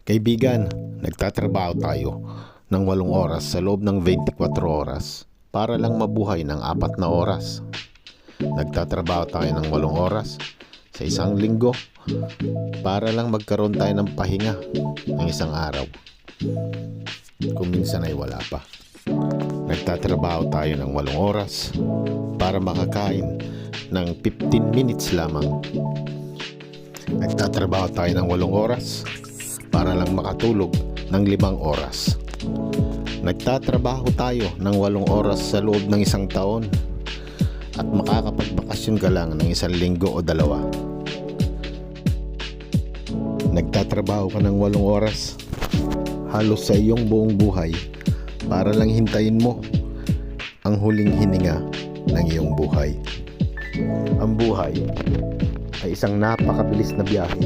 Kaibigan, nagtatrabaho tayo ng 8 oras sa loob ng 24 oras para lang mabuhay ng 4 na oras. Nagtatrabaho tayo ng 8 oras sa isang linggo para lang magkaroon tayo ng pahinga ng isang araw. Kung minsan ay wala pa. Nagtatrabaho tayo ng 8 oras para makakain ng 15 minutes lamang. Nagtatrabaho tayo ng 8 oras para lang makatulog ng 5 oras. Nagtatrabaho tayo ng 8 oras sa loob ng isang taon at makakapagbakasyon ka lang ng 1 linggo o 2. Nagtatrabaho ka ng 8 oras halos sa iyong buong buhay para lang hintayin mo ang huling hininga ng iyong buhay. Ang buhay ay isang napakabilis na biyahe